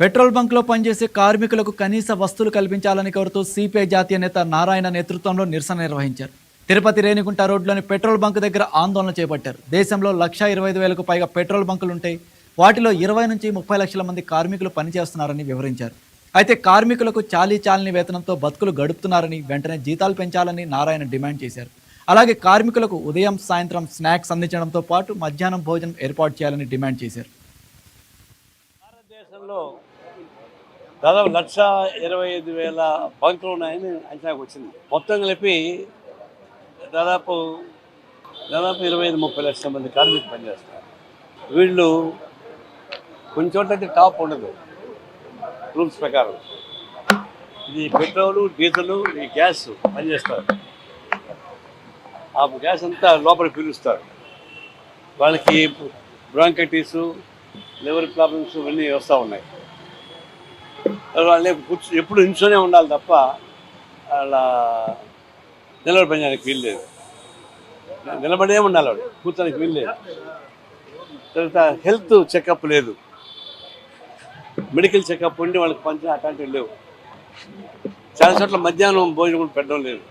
Petrol బంక్లో పనిచేసే కార్మికులకు కనీస వస్తువులు కల్పించాలని కోరుతూ సిపిఐ జాతీయ నేత నారాయణ నేతృత్వంలో నిరసన నిర్వహించారు. తిరుపతి రేణిగుంట రోడ్లోని పెట్రోల్ బంక్ దగ్గర ఆందోళన చేపట్టారు. దేశంలో 1,25,000కు పైగా పెట్రోల్ బంకులుంటాయి. వాటిలో 20 నుంచి 30 లక్షల మంది కార్మికులు పనిచేస్తున్నారని వివరించారు. అయితే కార్మికులకు చాలీ వేతనంతో బతుకులు గడుపుతున్నారని, వెంటనే జీతాలు పెంచాలని నారాయణ డిమాండ్ చేశారు. అలాగే కార్మికులకు ఉదయం సాయంత్రం స్నాక్స్ అందించడంతో పాటు మధ్యాహ్నం భోజనం ఏర్పాటు చేయాలని డిమాండ్ చేశారు. భారతదేశంలో దాదాపు 1,25,000 బంకులు ఉన్నాయని అంచనాకు వచ్చింది. మొత్తం కలిపి దాదాపు 25-30 లక్షల మంది కార్మికులు పనిచేస్తారు. వీళ్ళు కొన్ని చోట్ల అయితే టాప్ ఉండదు రూల్స్ ప్రకారం. ఇది పెట్రోలు, డీజిల్, ఈ గ్యాస్ పనిచేస్తారు. ఆ గ్యాస్ అంతా లోపలికి పీలుస్తారు. వాళ్ళకి బ్రాంకైటిస్, లివర్ ప్రాబ్లమ్స్ ఇవన్నీ వస్తూ ఉన్నాయి. వాళ్ళు ఎప్పుడు నిల్చొనే ఉండాలి తప్ప అలా నిలబడి పనిచేయడానికి వీల్లేదు. నిలబడే ఉండాలి, వాడు కూర్చోడానికి వీల్లేదు. తర్వాత హెల్త్ చెకప్ లేదు, మెడికల్ చెకప్ ఉండి వాళ్ళకి పంచడం అట్లాంటివి లేవు. చాలా చోట్ల మధ్యాహ్నం భోజనం కూడా పెట్టడం లేదు.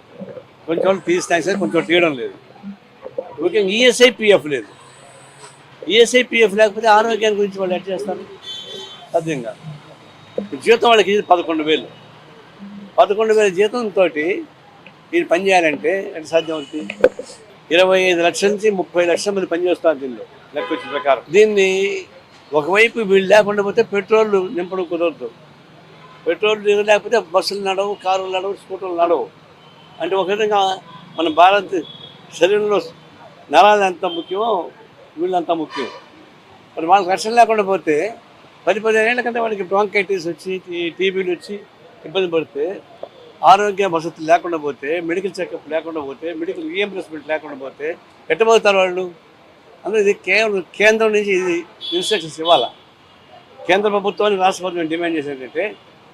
కొంచెం చోట్ల తీసినాక కొంచెం తీయడం లేదు. ముఖ్యంగా ఈఎస్ఐపిఎఫ్ లేదు. ఈఎస్ఐపిఎఫ్ లేకపోతే ఆరోగ్యాన్ని గురించి వాళ్ళు ఎట్లా చేస్తారు? సాధ్యంగా జీతం వాళ్ళకి 11,000. 11,000 జీతంతో వీళ్ళు పనిచేయాలంటే ఎంత సాధ్యం అవుతుంది? 25 లక్షల నుంచి 30 లక్షల మంది పనిచేస్తారు దీనిలో లెక్క వచ్చిన ప్రకారం. దీన్ని ఒకవైపు వీళ్ళు లేకుండా పోతే పెట్రోల్ నింపడం కుదరదు. పెట్రోల్ లేకపోతే బస్సులు నడవు, కారులు నడవు, స్కూటర్లు నడవు. అంటే ఒక విధంగా మన భారత శరీరంలో నరాలు ఎంత ముఖ్యమో వీళ్ళంతా ముఖ్యం. మరి వాళ్ళకి రక్షణ లేకుండా పోతే 10-15 ఏళ్ళ కంటే వాళ్ళకి బ్రాంకైటిస్ వచ్చి, టీబీలు వచ్చి ఇబ్బంది పడితే, ఆరోగ్య వసతులు లేకుండా పోతే, మెడికల్ చెకప్ లేకుండా పోతే, మెడికల్ రీఎంబర్స్మెంట్ లేకుండా పోతే ఎట్టబోతారు వాళ్ళు? అందులో ఇది కేవలం కేంద్రం నుంచి ఇది ఇన్స్ట్రక్షన్స్ ఇవ్వాలా. కేంద్ర ప్రభుత్వానికి రాష్ట్ర ప్రభుత్వం డిమాండ్ చేసేటంటే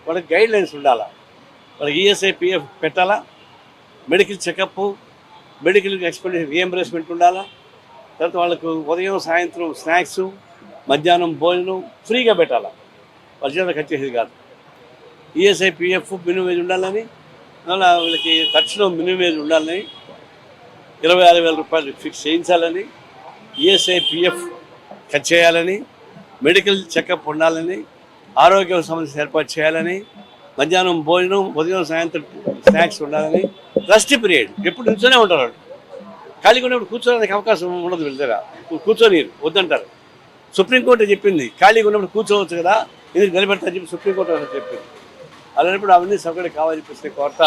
వాళ్ళకి గైడ్ లైన్స్ ఉండాలా. వాళ్ళకి ఈఎస్ఐపిఎఫ్ పెట్టాలా, medical checkup, medical expenditure reimbursement ఉండాలా. తర్వాత వాళ్ళకు ఉదయం సాయంత్రం స్నాక్స్, మధ్యాహ్నం భోజనం ఫ్రీగా పెట్టాలా. వాళ్ళ చేత ఖర్చు చేసేది కాదు. ఈఎస్ఐపిఎఫ్ మినిమం వేజ్ ఉండాలని, అలా వీళ్ళకి ఖర్చులో మినిమం వేజ్ ఉండాలని, 26,000 రూపాయలు ఫిక్స్ చేయించాలని, ఈఎస్ఐపిఎఫ్ ఖర్చు చేయాలని, మెడికల్ చెకప్ ఉండాలని, ఆరోగ్యం సమస్య ఏర్పాటు చేయాలని, మధ్యాహ్నం భోజనం, ఉదయం సాయంత్రం స్నాక్స్ ఉండాలని, రెస్ట్ పీరియడ్ ఎప్పుడు నిల్చొనే ఉంటారు. వాళ్ళు ఖాళీగా ఉన్నప్పుడు కూర్చోడానికి అవకాశం ఉండదు. వీళ్ళ దగ్గర కూర్చొని వద్దంటారు. సుప్రీంకోర్టు చెప్పింది ఖాళీగా ఉన్నప్పుడు కూర్చోవచ్చు కదా, ఎందుకు నిలబెడతారని చెప్పి సుప్రీంకోర్టు చెప్పింది. అలాంటప్పుడు అవన్నీ సౌకర్యం కావాలని చెప్పేసి కోరత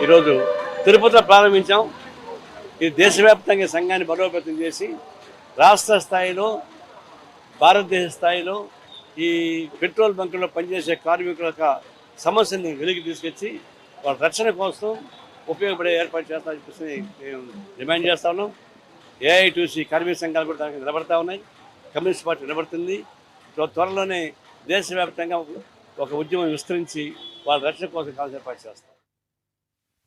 ఈరోజు తిరుపతిలో ప్రారంభించాం. ఇది దేశవ్యాప్తంగా సంఘాన్ని బలోపేతం చేసి రాష్ట్ర స్థాయిలో, భారతదేశ స్థాయిలో ఈ పెట్రోల్ బంకుల్లో పనిచేసే కార్మికుల యొక్క సమస్యని వెలికి తీసుకొచ్చి వాళ్ళ రక్షణ కోసం ఉపయోగపడే ఏర్పాటు చేస్తామని చెప్పేసి మేము డిమాండ్ చేస్తా ఉన్నాం. ఏఐటీసీ కార్మిక సంఘాలు కూడా దానికి నిలబడతా ఉన్నాయి. కమ్యూనిస్ట్ పార్టీ నిలబడుతుంది. త్వరలోనే దేశవ్యాప్తంగా ఒక ఉద్యమం విస్తరించి వాళ్ళ రక్షణ కోసం కావాల్సిన ఏర్పాటు చేస్తాం.